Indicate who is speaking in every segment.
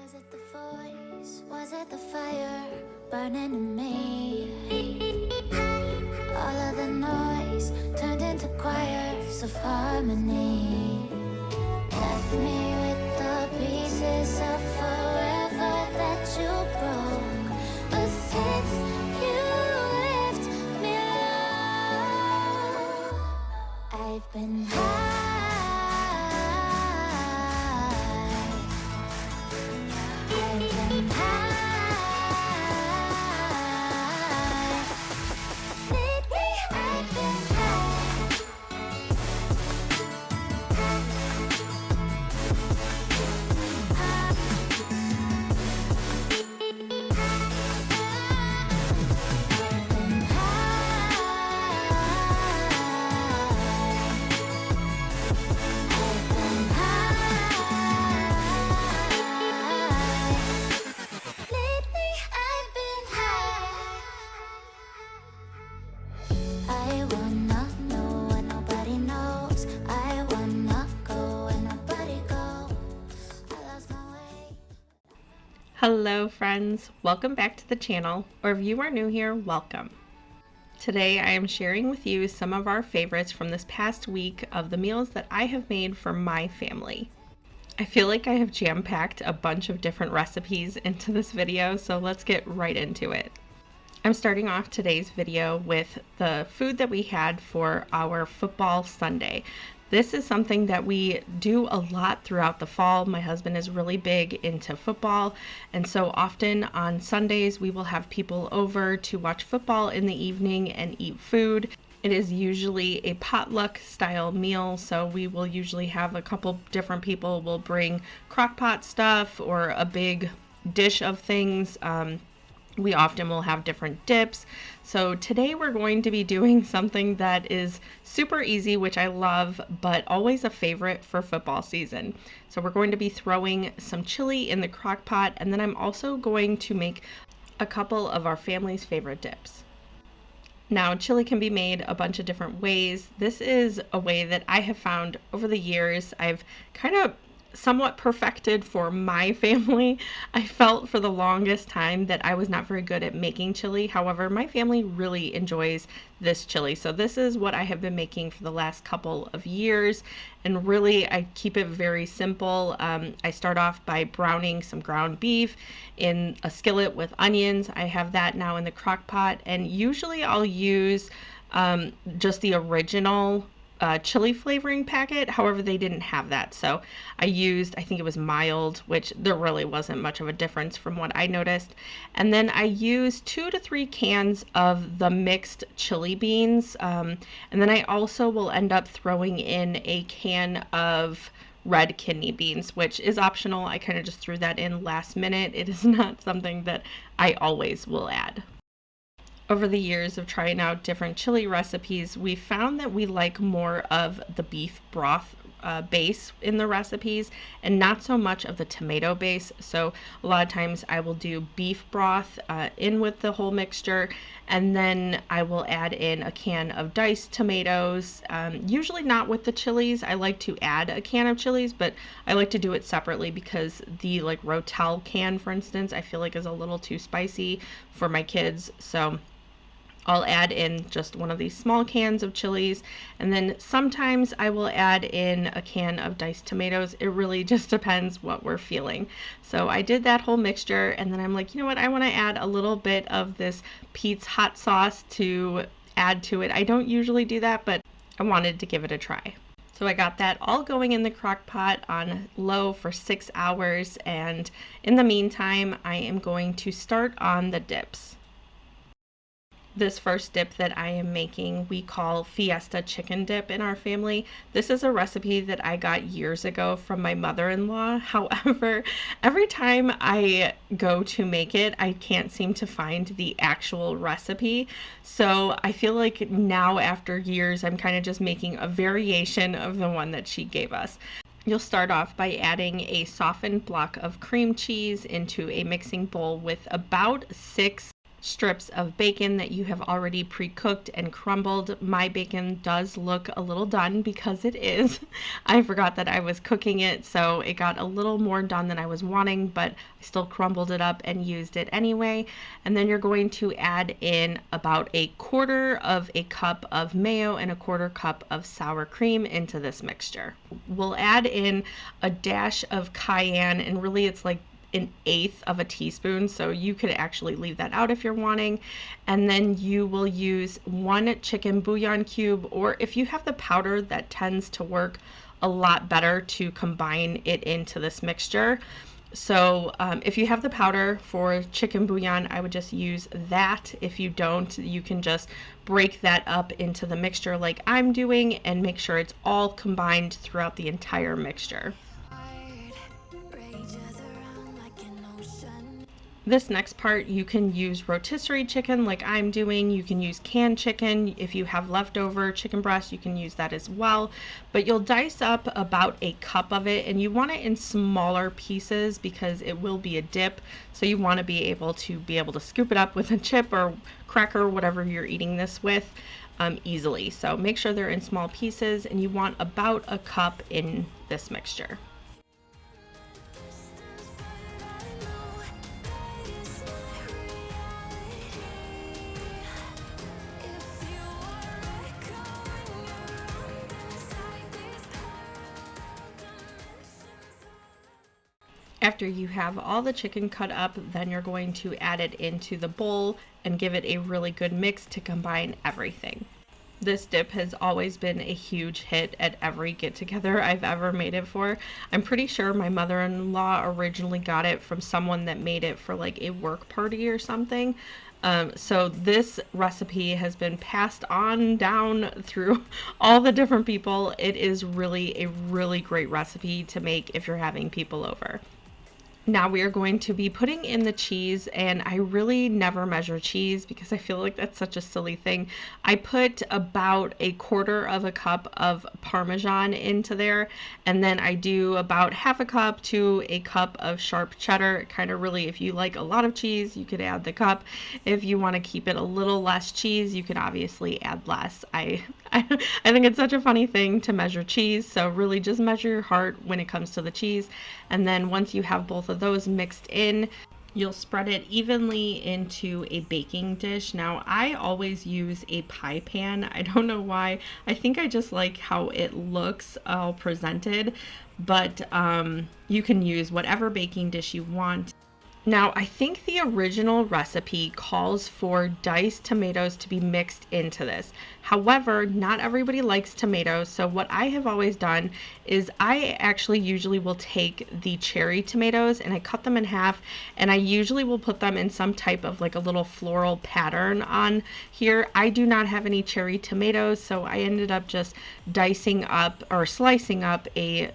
Speaker 1: Was it the voice? Was it the fire burning in me? All of the noise turned into choirs of harmony. Left me with the pieces of forever that you broke. But since you left me alone, I've been high.
Speaker 2: Hello friends, welcome back to the channel, or if you are new here, welcome. Today I am sharing with you some of our favorites from this past week of the meals that I have made for my family. I feel like I have jam-packed a bunch of different recipes into this video, so let's get right into it. I'm starting off today's video with the food that we had for our football Sunday. This is something that we do a lot throughout the fall. My husband is really big into football, and so often on Sundays we will have people over to watch football in the evening and eat food. It is usually a potluck style meal, so we will usually have a couple different people will bring crock pot stuff or a big dish of things. We often will have different dips. So today we're going to be doing something that is super easy, which I love, but always a favorite for football season. So we're going to be throwing some chili in the crock pot, and then I'm also going to make a couple of our family's favorite dips. Now, chili can be made a bunch of different ways. This is a way that I have found over the years I've kind of somewhat perfected for my family. I felt for the longest time that I was not very good at making chili. However, my family really enjoys this chili. So this is what I have been making for the last couple of years. And really, I keep it very simple. I start off by browning some ground beef in a skillet with onions. I have that now in the crock pot. And usually I'll use just the original chili flavoring packet. However, they didn't have that, so I used, I think it was mild, which there really wasn't much of a difference from what I noticed. And then I used 2 to 3 cans of the mixed chili beans, and then I also will end up throwing in a can of red kidney beans, which is optional. I kind of just threw that in last minute. It is not something that I always will add. Over the years of trying out different chili recipes, we found that we like more of the beef broth base in the recipes and not so much of the tomato base. So a lot of times I will do beef broth in with the whole mixture, and then I will add in a can of diced tomatoes, usually not with the chilies. I like to add a can of chilies, but I like to do it separately because the like Rotel can, for instance, I feel like is a little too spicy for my kids. So I'll add in just one of these small cans of chilies, and then sometimes I will add in a can of diced tomatoes. It really just depends what we're feeling. So I did that whole mixture, and then I'm like, you know what, I want to add a little bit of this Pete's hot sauce to add to it. I don't usually do that, but I wanted to give it a try. So I got that all going in the crock pot on low for 6 hours, and in the meantime, I am going to start on the dips. This first dip that I am making we call Fiesta chicken dip in our family. This is a recipe that I got years ago from my mother-in-law. However, every time I go to make it, I can't seem to find the actual recipe. So I feel like now after years, I'm kind of just making a variation of the one that she gave us. You'll start off by adding a softened block of cream cheese into a mixing bowl with about 6 strips of bacon that you have already pre-cooked and crumbled. My bacon does look a little done because it is. I forgot that I was cooking it, so it got a little more done than I was wanting, but I still crumbled it up and used it anyway. And then you're going to add in about a quarter of a cup of mayo and a quarter cup of sour cream into this mixture. We'll add in a dash of cayenne, and really it's like an eighth of a teaspoon, so you could actually leave that out if you're wanting. And then you will use 1 chicken bouillon cube, or if you have the powder, that tends to work a lot better to combine it into this mixture. So if you have the powder for chicken bouillon, I would just use that. If you don't, you can just break that up into the mixture like I'm doing and make sure it's all combined throughout the entire mixture. This next part, you can use rotisserie chicken like I'm doing. You can use canned chicken. If you have leftover chicken breast, you can use that as well. But you'll dice up about a cup of it, and you want it in smaller pieces because it will be a dip. So you want to be able to scoop it up with a chip or cracker, whatever you're eating this with, easily. So make sure they're in small pieces, and you want about a cup in this mixture. After you have all the chicken cut up, then you're going to add it into the bowl and give it a really good mix to combine everything. This dip has always been a huge hit at every get-together I've ever made it for. I'm pretty sure my mother-in-law originally got it from someone that made it for like a work party or something. So this recipe has been passed on down through all the different people. It is really a really great recipe to make if you're having people over. Now we are going to be putting in the cheese, and I really never measure cheese because I feel like that's such a silly thing. I put about a quarter of a cup of Parmesan into there, and then I do about half a cup to a cup of sharp cheddar. Kind of really, if you like a lot of cheese, you could add the cup. If you want to keep it a little less cheese, you can obviously add less. I think it's such a funny thing to measure cheese, so really just measure your heart when it comes to the cheese. And then once you have both of those mixed in, you'll spread it evenly into a baking dish. Now, I always use a pie pan. I don't know why. I think I just like how it looks all presented, but you can use whatever baking dish you want. Now, I think the original recipe calls for diced tomatoes to be mixed into this. However, not everybody likes tomatoes, so what I have always done is I actually usually will take the cherry tomatoes and I cut them in half, and I usually will put them in some type of like a little floral pattern on here. I do not have any cherry tomatoes, so I ended up just dicing up or slicing up a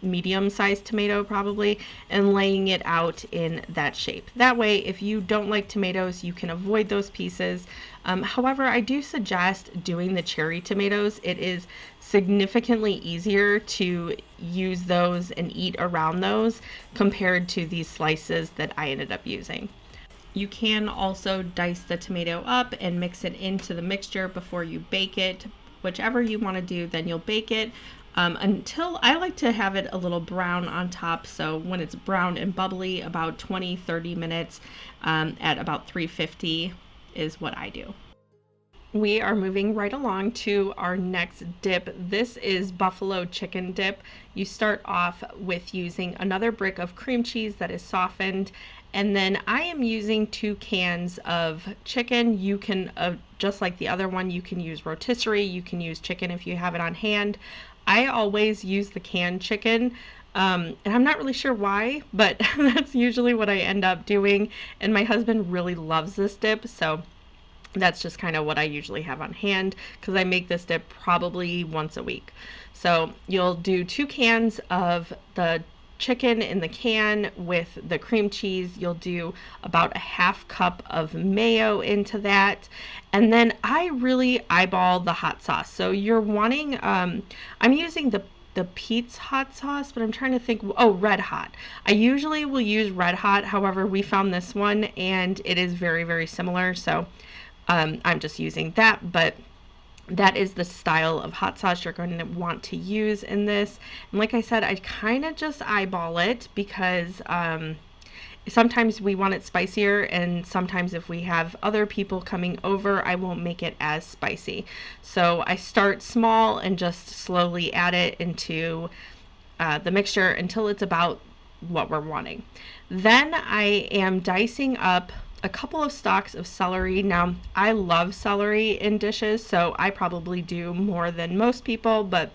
Speaker 2: medium-sized tomato probably and laying it out in that shape. That way, if you don't like tomatoes, you can avoid those pieces. However, I do suggest doing the cherry tomatoes. It is significantly easier to use those and eat around those compared to these slices that I ended up using. You can also dice the tomato up and mix it into the mixture before you bake it. Whichever you want to do, then you'll bake it. Until I like to have it a little brown on top, so when it's brown and bubbly, about 20-30 minutes at about 350 is what I do. We are moving right along to our next dip. This is buffalo chicken dip. You start off with using another brick of cream cheese that is softened, and then I am using 2 cans of chicken. You can, just like the other one, you can use rotisserie, you can use chicken if you have it on hand. I always use the canned chicken, and I'm not really sure why, but that's usually what I end up doing, and my husband really loves this dip, so that's just kind of what I usually have on hand because I make this dip probably once a week. So you'll do 2 cans of the chicken in the can with the cream cheese. You'll do about a half cup of mayo into that, and then I really eyeball the hot sauce. So you're wanting I'm using the the Pete's hot sauce, but I'm trying to think. Oh, Red Hot. I usually will use Red Hot. However, we found this one and it is very, very similar. So I'm just using that, but that is the style of hot sauce you're going to want to use in this. And like I said, I kind of just eyeball it because sometimes we want it spicier, and sometimes if we have other people coming over, I won't make it as spicy. So I start small and just slowly add it into the mixture until it's about what we're wanting. Then I am dicing up a couple of stalks of celery. Now, I love celery in dishes, so I probably do more than most people, but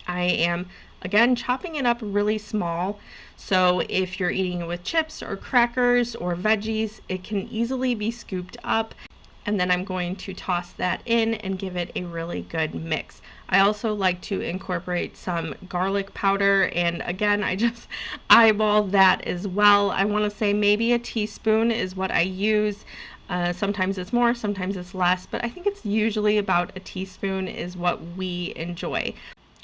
Speaker 2: I am, again, chopping it up really small. So if you're eating it with chips or crackers or veggies, it can easily be scooped up. And then I'm going to toss that in and give it a really good mix. I also like to incorporate some garlic powder, and again, I just eyeball that as well. I want to say maybe a teaspoon is what I use. Sometimes it's more, sometimes it's less, but I think it's usually about a teaspoon is what we enjoy.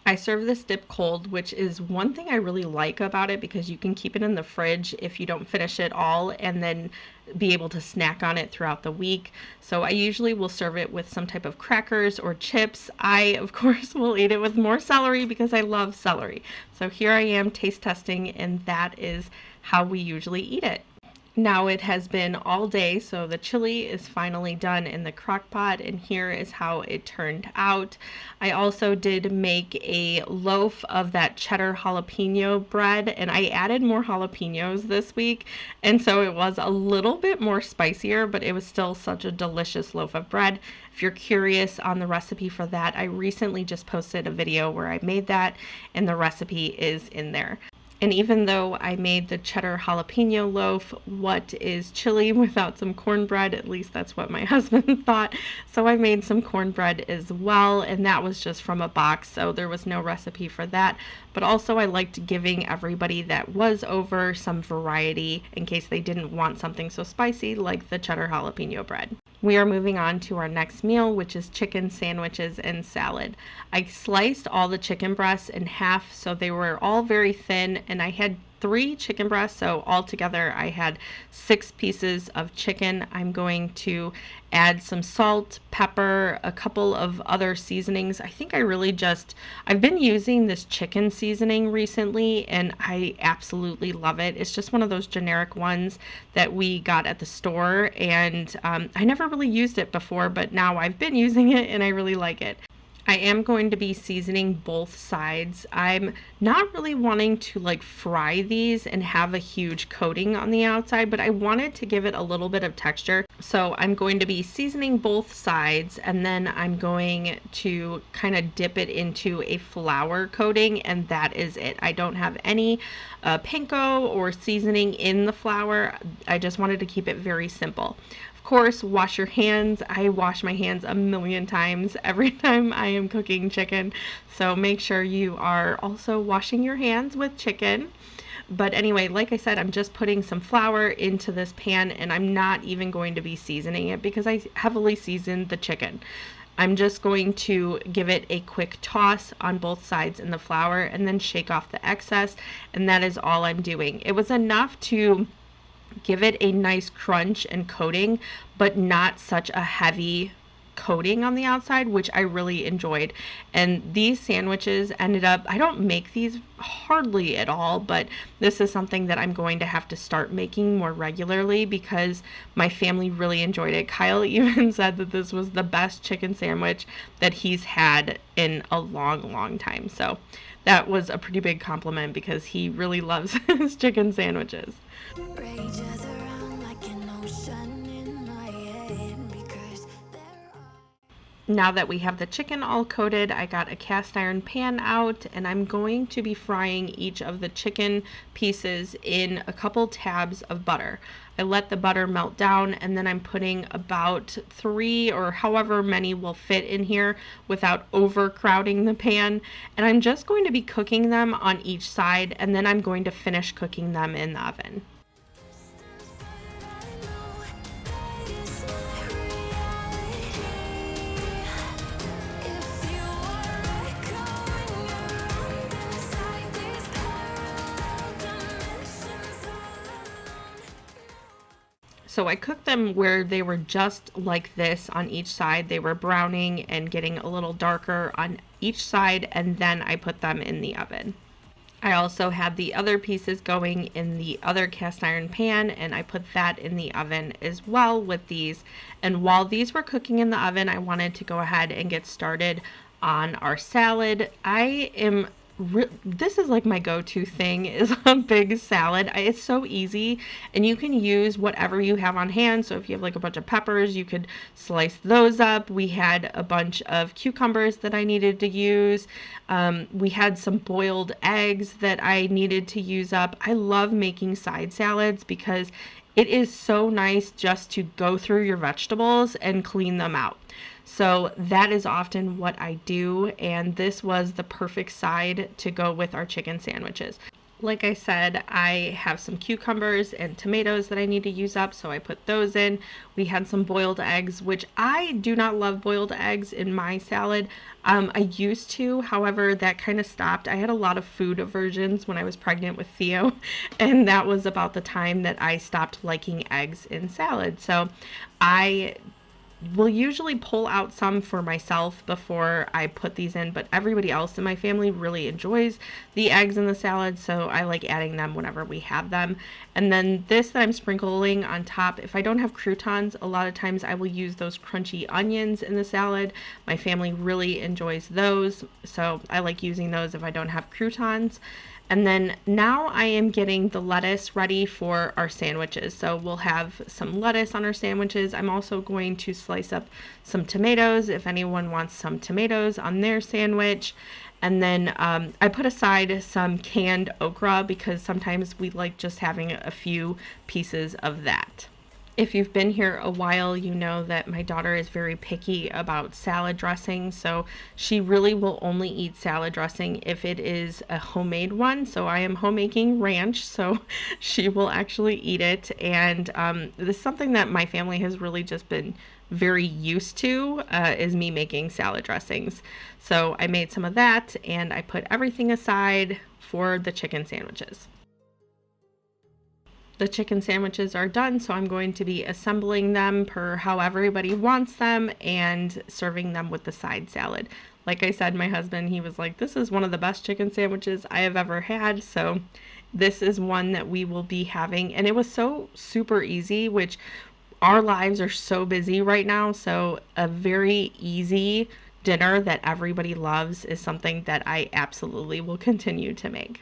Speaker 2: I serve this dip cold, which is one thing I really like about it because you can keep it in the fridge if you don't finish it all and then be able to snack on it throughout the week. So I usually will serve it with some type of crackers or chips. I, of course, will eat it with more celery because I love celery. So here I am taste testing, and that is how we usually eat it. Now it has been all day, so the chili is finally done in the crock pot, and here is how it turned out. I also did make a loaf of that cheddar jalapeno bread, and I added more jalapenos this week, and so it was a little bit more spicier, but it was still such a delicious loaf of bread. If you're curious on the recipe for that, I recently just posted a video where I made that, and the recipe is in there. And even though I made the cheddar jalapeno loaf, what is chili without some cornbread? At least that's what my husband thought. So I made some cornbread as well, and that was just from a box, so there was no recipe for that. But also I liked giving everybody that was over some variety in case they didn't want something so spicy like the cheddar jalapeno bread. We are moving on to our next meal, which is chicken sandwiches and salad. I sliced all the chicken breasts in half so they were all very thin, and I had 3 chicken breasts, so altogether I had 6 pieces of chicken. I'm going to add some salt, pepper, a couple of other seasonings. I think I've been using this chicken seasoning recently, and I absolutely love it. It's just one of those generic ones that we got at the store, and I never really used it before, but now I've been using it and I really like it. I am going to be seasoning both sides. I'm not really wanting to fry these and have a huge coating on the outside, but I wanted to give it a little bit of texture. So I'm going to be seasoning both sides, and then I'm going to kind of dip it into a flour coating, and that is it. I don't have any panko or seasoning in the flour. I just wanted to keep it very simple. Of course, wash your hands. I wash my hands a million times every time I am cooking chicken, so make sure you are also washing your hands with chicken. But anyway, like I said, I'm just putting some flour into this pan, and I'm not even going to be seasoning it because I heavily seasoned the chicken. I'm just going to give it a quick toss on both sides in the flour and then shake off the excess, and that is all I'm doing. It was enough to give it a nice crunch and coating, but not such a heavy coating on the outside, which I really enjoyed. And these sandwiches ended up, I don't make these hardly at all, but this is something that I'm going to have to start making more regularly because my family really enjoyed it. Kyle even said that this was the best chicken sandwich that he's had in a long, long time. So that was a pretty big compliment because he really loves his chicken sandwiches. Now that we have the chicken all coated, I got a cast iron pan out, and I'm going to be frying each of the chicken pieces in a couple tabs of butter. I let the butter melt down, and then I'm putting about 3 or however many will fit in here without overcrowding the pan. And I'm just going to be cooking them on each side, and then I'm going to finish cooking them in the oven. So I cooked them where they were just like this on each side. They were browning and getting a little darker on each side, and then I put them in the oven. I also had the other pieces going in the other cast iron pan, and I put that in the oven as well with these. And while these were cooking in the oven, I wanted to go ahead and get started on our salad. This is like my go-to thing is a big salad. It's so easy, and you can use whatever you have on hand. So if you have like a bunch of peppers, you could slice those up. We had a bunch of cucumbers that I needed to use. We had some boiled eggs that I needed to use up. I love making side salads because it is so nice just to go through your vegetables and clean them out. So that is often what I do, and this was the perfect side to go with our chicken sandwiches. Like I said, I have some cucumbers and tomatoes that I need to use up, so I put those in. We had some boiled eggs, which I do not love boiled eggs in my salad. I used to, however, that kind of stopped. I had a lot of food aversions when I was pregnant with Theo, and that was about the time that I stopped liking eggs in salad. So I will usually pull out some for myself before I put these in, but everybody else in my family really enjoys the eggs in the salad, so I like adding them whenever we have them. And then this that I'm sprinkling on top, if I don't have croutons, a lot of times I will use those crunchy onions in the salad. My family really enjoys those, so I like using those if I don't have croutons. And then now I am getting the lettuce ready for our sandwiches. So we'll have some lettuce on our sandwiches. I'm also going to slice up some tomatoes if anyone wants some tomatoes on their sandwich. And then I put aside some canned okra because sometimes we like just having a few pieces of that. If you've been here a while, you know that my daughter is very picky about salad dressing, so she really will only eat salad dressing if it is a homemade one. So I am homemaking ranch, so she will actually eat it. And this is something that my family has really just been very used to, is me making salad dressings. So I made some of that, and I put everything aside for the chicken sandwiches. The chicken sandwiches are done, so I'm going to be assembling them per how everybody wants them and serving them with the side salad. Like I said, my husband, he was like, this is one of the best chicken sandwiches I have ever had, so this is one that we will be having. And it was so super easy, which our lives are so busy right now, so a very easy dinner that everybody loves is something that I absolutely will continue to make.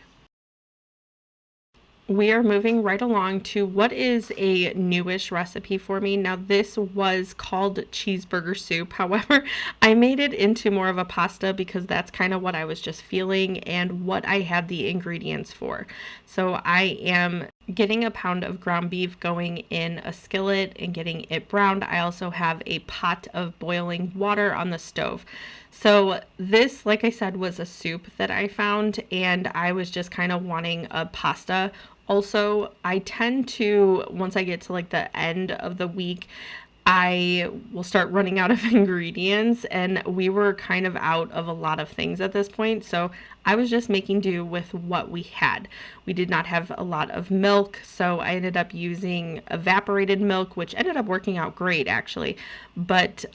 Speaker 2: We are moving right along to what is a newish recipe for me. Now, this was called cheeseburger soup. However, I made it into more of a pasta because that's kind of what I was just feeling and what I had the ingredients for. So I am getting a pound of ground beef going in a skillet and getting it browned. I also have a pot of boiling water on the stove. So this, like I said, was a soup that I found, and I was just kind of wanting a pasta. Also, I tend to, once I get to like the end of the week, I will start running out of ingredients, and we were kind of out of a lot of things at this point. So I was just making do with what we had. We did not have a lot of milk, so I ended up using evaporated milk, which ended up working out great actually. But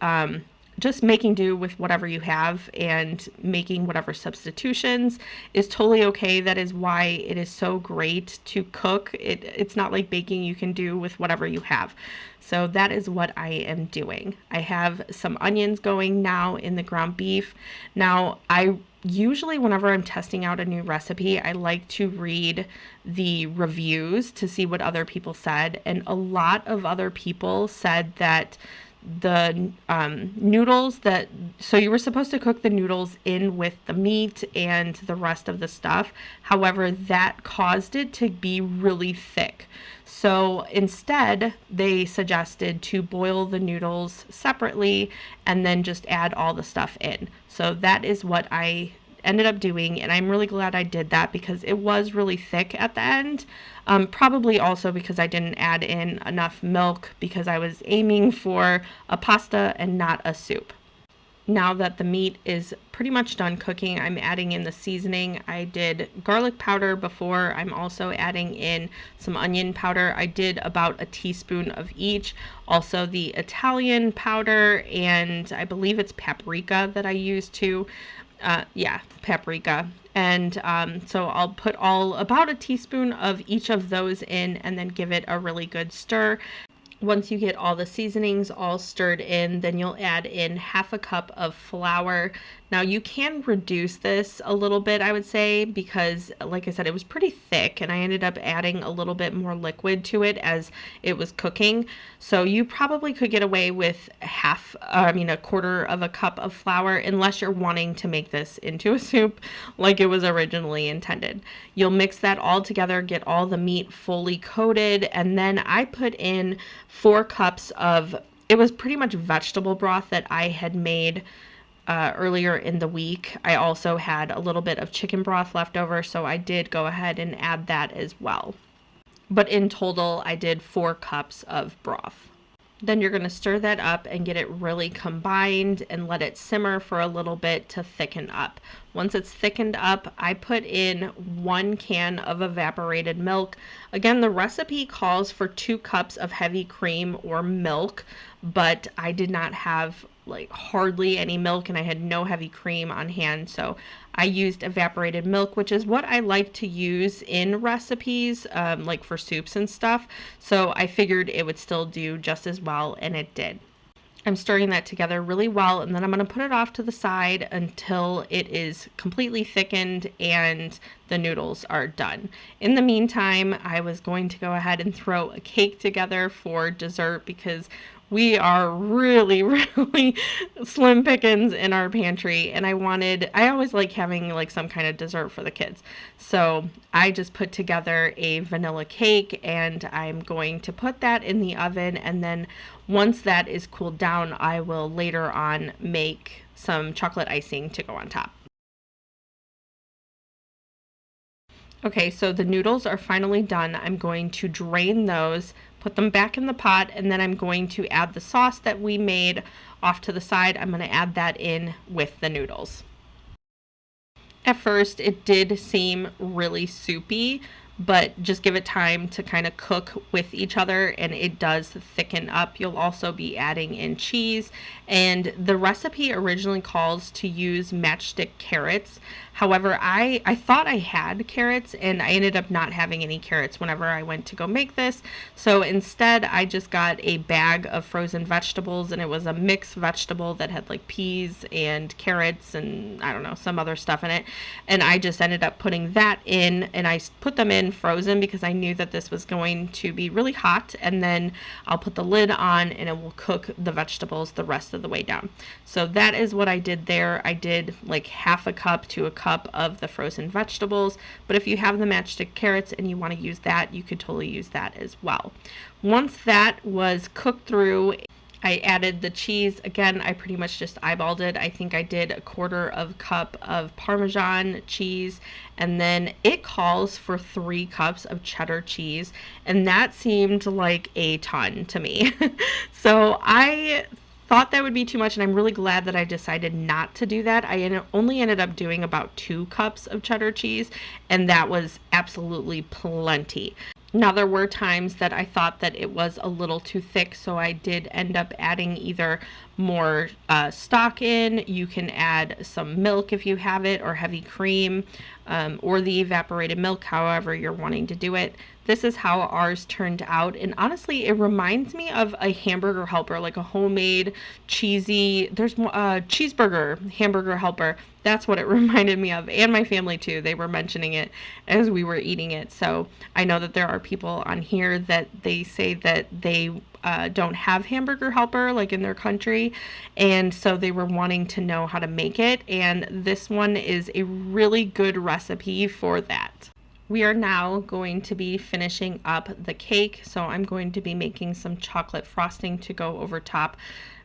Speaker 2: just making do with whatever you have and making whatever substitutions is totally okay. That is why it is so great to cook. It's not like baking, you can do with whatever you have. So that is what I am doing. I have some onions going now in the ground beef. Now, I usually, whenever I'm testing out a new recipe, I like to read the reviews to see what other people said. And a lot of other people said that the noodles so you were supposed to cook the noodles in with the meat and the rest of the stuff. However, that caused it to be really thick. So instead, they suggested to boil the noodles separately and then just add all the stuff in. So that is what I ended up doing, and I'm really glad I did that because it was really thick at the end. Probably also because I didn't add in enough milk because I was aiming for a pasta and not a soup. Now that the meat is pretty much done cooking, I'm adding in the seasoning. I did garlic powder before. I'm also adding in some onion powder. I did about a teaspoon of each. Also the Italian powder, and I believe it's paprika that I use too. Yeah, paprika. And so I'll put about a teaspoon of each of those in and then give it a really good stir. Once you get all the seasonings all stirred in, then you'll add in half a cup of flour. Now you can reduce this a little bit, I would say, because like I said, it was pretty thick and I ended up adding a little bit more liquid to it as it was cooking. So you probably could get away with a quarter of a cup of flour unless you're wanting to make this into a soup like it was originally intended. You'll mix that all together, get all the meat fully coated, and then I put in 4 cups of, it was pretty much vegetable broth that I had made earlier in the week. I also had a little bit of chicken broth left over, so I did go ahead and add that as well. But in total, I did 4 cups of broth. Then you're going to stir that up and get it really combined and let it simmer for a little bit to thicken up. Once it's thickened up, I put in 1 can of evaporated milk. Again, the recipe calls for 2 cups of heavy cream or milk, but I did not have hardly any milk and I had no heavy cream on hand, so I used evaporated milk, which is what I like to use in recipes, like for soups and stuff. So I figured it would still do just as well, and it did. I'm stirring that together really well, and then I'm going to put it off to the side until it is completely thickened and the noodles are done. In the meantime, I was going to go ahead and throw a cake together for dessert because we are really, really slim pickings in our pantry, and I always like having some kind of dessert for the kids. So I just put together a vanilla cake, and I'm going to put that in the oven, and then once that is cooled down, I will later on make some chocolate icing to go on top. Okay, so the noodles are finally done. I'm going to drain those, put them back in the pot, and then I'm going to add the sauce that we made off to the side. I'm going to add that in with the noodles. At first, it did seem really soupy, but just give it time to kind of cook with each other and it does thicken up. You'll also be adding in cheese, and the recipe originally calls to use matchstick carrots. However, I thought I had carrots and I ended up not having any carrots whenever I went to go make this. So instead, I just got a bag of frozen vegetables, and it was a mixed vegetable that had peas and carrots and I don't know, some other stuff in it. And I just ended up putting that in, and I put them in frozen because I knew that this was going to be really hot, and then I'll put the lid on and it will cook the vegetables the rest of the way down. So that is what I did there. I did half a cup to a cup of the frozen vegetables, but if you have the matchstick carrots and you want to use that, you could totally use that as well. Once that was cooked through, I added the cheese. Again, I pretty much just eyeballed it. I think I did a quarter of a cup of Parmesan cheese, and then it calls for 3 cups of cheddar cheese, and that seemed like a ton to me. So I thought that would be too much, and I'm really glad that I decided not to do that. I only ended up doing about 2 cups of cheddar cheese, and that was absolutely plenty. Now, there were times that I thought that it was a little too thick, so I did end up adding either more stock in. You can add some milk if you have it, or heavy cream, or the evaporated milk, however you're wanting to do it. This is how ours turned out, and honestly, it reminds me of a hamburger helper, like a homemade cheesy, there's cheeseburger hamburger helper. That's what it reminded me of, and my family too. They were mentioning it as we were eating it. So I know that there are people on here that they say that they don't have hamburger helper in their country, and so they were wanting to know how to make it, and this one is a really good recipe for that. We are now going to be finishing up the cake, so I'm going to be making some chocolate frosting to go over top.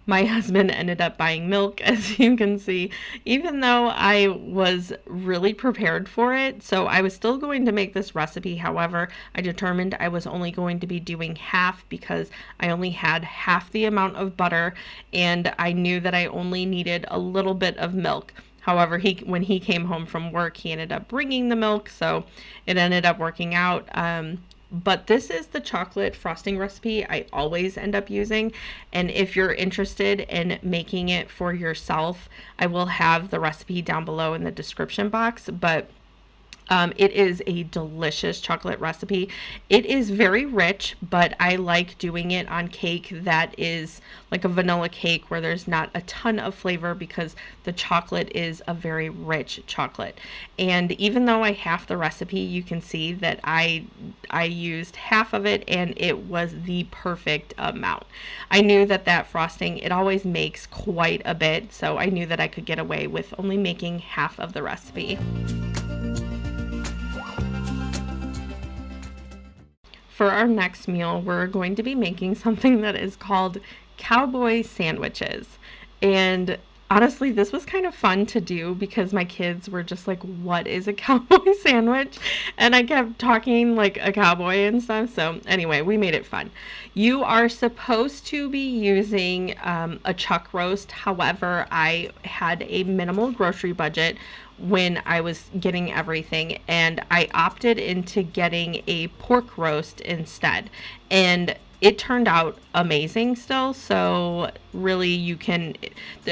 Speaker 2: My husband ended up buying milk, as you can see, even though I was really prepared for it. So I was still going to make this recipe. However, I determined I was only going to be doing half because I only had half the amount of butter, and I knew that I only needed a little bit of milk. However, when he came home from work, he ended up bringing the milk, so it ended up working out. But this is the chocolate frosting recipe I always end up using. And if you're interested in making it for yourself, I will have the recipe down below in the description box. But it is a delicious chocolate recipe. It is very rich, but I like doing it on cake that is like a vanilla cake where there's not a ton of flavor because the chocolate is a very rich chocolate. And even though I half the recipe, you can see that I used half of it and it was the perfect amount. I knew that frosting, it always makes quite a bit, so I knew that I could get away with only making half of the recipe. For our next meal, we're going to be making something that is called cowboy sandwiches. And honestly, this was kind of fun to do because my kids were just like, what is a cowboy sandwich? And I kept talking like a cowboy and stuff. So anyway, we made it fun. You are supposed to be using a chuck roast. However, I had a minimal grocery budget when I was getting everything, and I opted into getting a pork roast instead, and it turned out amazing still. So really, you can,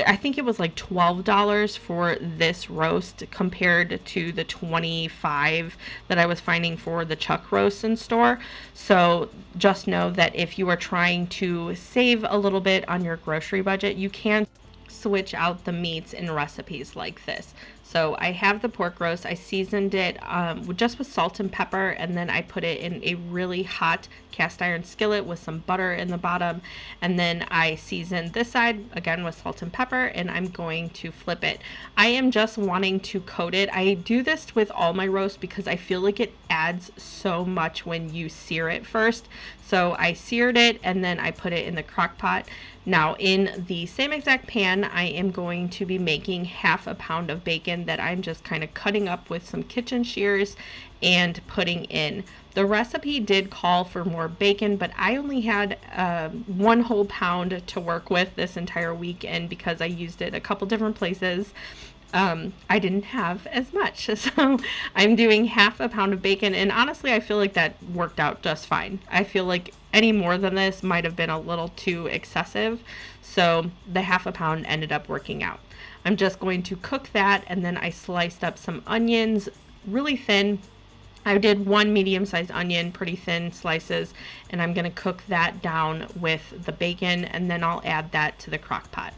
Speaker 2: I think it was like $12 for this roast compared to the $25 that I was finding for the chuck roast in store. So just know that if you are trying to save a little bit on your grocery budget, you can switch out the meats in recipes like this. So I have the pork roast. I seasoned it just with salt and pepper, and then I put it in a really hot cast iron skillet with some butter in the bottom, and then I seasoned this side again with salt and pepper, and I'm going to flip it. I am just wanting to coat it. I do this with all my roast because I feel like it adds so much when you sear it first. So I seared it and then I put it in the crock pot. Now in the same exact pan, I am going to be making half a pound of bacon that I'm just kind of cutting up with some kitchen shears and putting in. The recipe did call for more bacon, but I only had 1 whole pound to work with this entire week, and because I used it a couple different places, I didn't have as much. So I'm doing half a pound of bacon, and honestly, I feel like that worked out just fine. I feel like any more than this might have been a little too excessive, so the half a pound ended up working out. I'm just going to cook that, and then I sliced up some onions really thin. I did 1 medium-sized onion, pretty thin slices, and I'm going to cook that down with the bacon, and then I'll add that to the crock pot.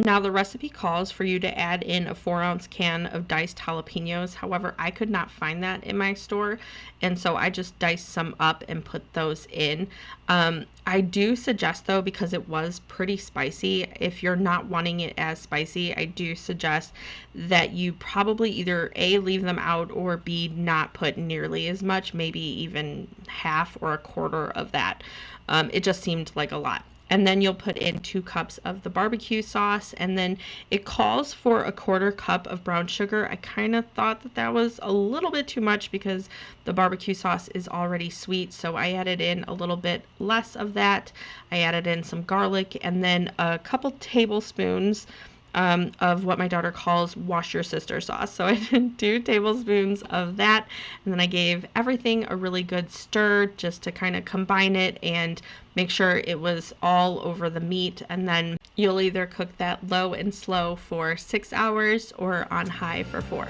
Speaker 2: Now the recipe calls for you to add in a 4-ounce can of diced jalapenos. However, I could not find that in my store, and so I just diced some up and put those in. I do suggest, though, because it was pretty spicy, if you're not wanting it as spicy, I do suggest that you probably either A, leave them out, or B, not put nearly as much, maybe even half or a quarter of that. It just seemed like a lot. And then you'll put in 2 cups of the barbecue sauce, and then it calls for a 1/4 cup of brown sugar. I kind of thought that was a little bit too much because the barbecue sauce is already sweet, so I added in a little bit less of that. I added in some garlic, and then a couple tablespoons of what my daughter calls wash your sister sauce. So I did 2 tablespoons of that, and then I gave everything a really good stir just to kind of combine it and make sure it was all over the meat. And then you'll either cook that low and slow for 6 hours or on high for 4.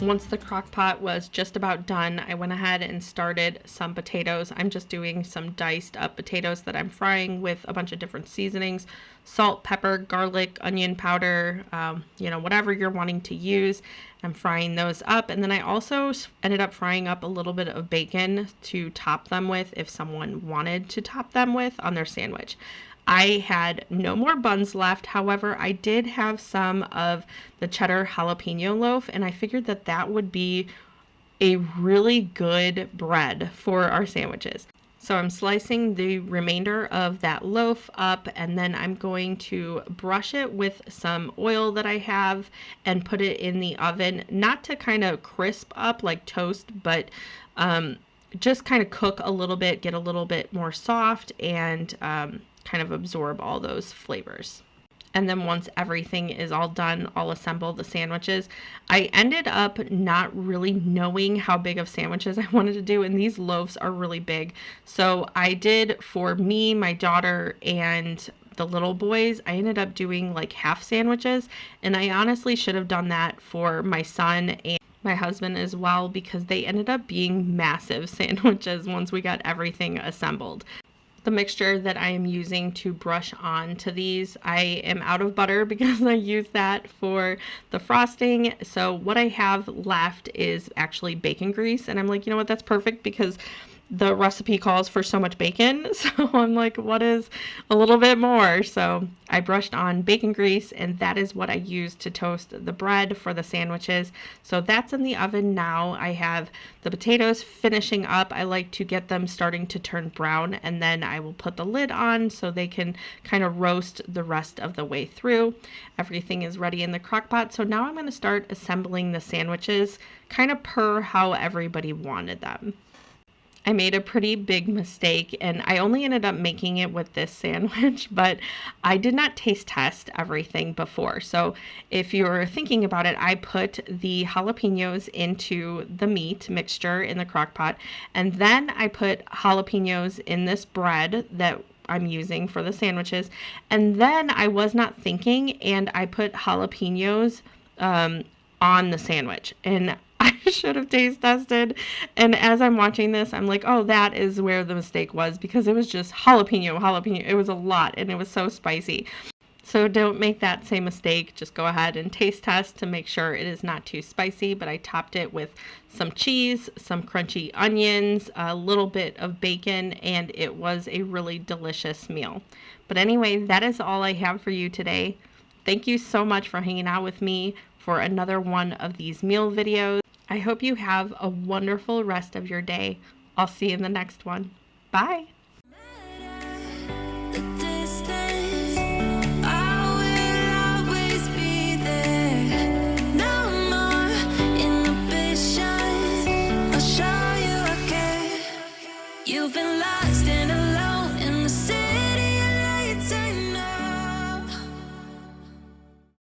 Speaker 2: Once the crock pot was just about done, I went ahead and started some potatoes. I'm just doing some diced up potatoes that I'm frying with a bunch of different seasonings, salt, pepper, garlic, onion powder, whatever you're wanting to use. I'm frying those up. And then I also ended up frying up a little bit of bacon to top them with if someone wanted to top them with on their sandwich. I had no more buns left. However, I did have some of the cheddar jalapeno loaf, and I figured that that would be a really good bread for our sandwiches. So I'm slicing the remainder of that loaf up, and then I'm going to brush it with some oil that I have and put it in the oven, not to kind of crisp up like toast, but just kind of cook a little bit, get a little bit more soft, and kind of absorb all those flavors. And then once everything is all done, I'll assemble the sandwiches. I ended up not really knowing how big of sandwiches I wanted to do, and these loaves are really big. So I did, for me, my daughter, and the little boys, I ended up doing like half sandwiches, and I honestly should have done that for my son and my husband as well, because they ended up being massive sandwiches once we got everything assembled. The mixture that I am using to brush on to these, I am out of butter because I use that for the frosting. So what I have left is actually bacon grease, and I'm like, you know what, that's perfect because the recipe calls for so much bacon. So I'm like, what is a little bit more? So I brushed on bacon grease, and that is what I use to toast the bread for the sandwiches. So that's in the oven now. I have the potatoes finishing up. I like to get them starting to turn brown, and then I will put the lid on so they can kind of roast the rest of the way through. Everything is ready in the crock pot. So now I'm going to start assembling the sandwiches kind of per how everybody wanted them. I made a pretty big mistake, and I only ended up making it with this sandwich, but I did not taste test everything before. So if you're thinking about it, I put the jalapenos into the meat mixture in the crock pot, and then I put jalapenos in this bread that I'm using for the sandwiches, and then I was not thinking, and I put jalapenos on the sandwich, and I should have taste tested. And as I'm watching this, I'm like, oh, that is where the mistake was, because it was just jalapeno. It was a lot, and it was so spicy. So don't make that same mistake. Just go ahead and taste test to make sure it is not too spicy. But I topped it with some cheese, some crunchy onions, a little bit of bacon, and it was a really delicious meal. But anyway, that is all I have for you today. Thank you so much for hanging out with me for another one of these meal videos. I hope you have a wonderful rest of your day. I'll see you in the next one. Bye.
Speaker 1: You've been lost.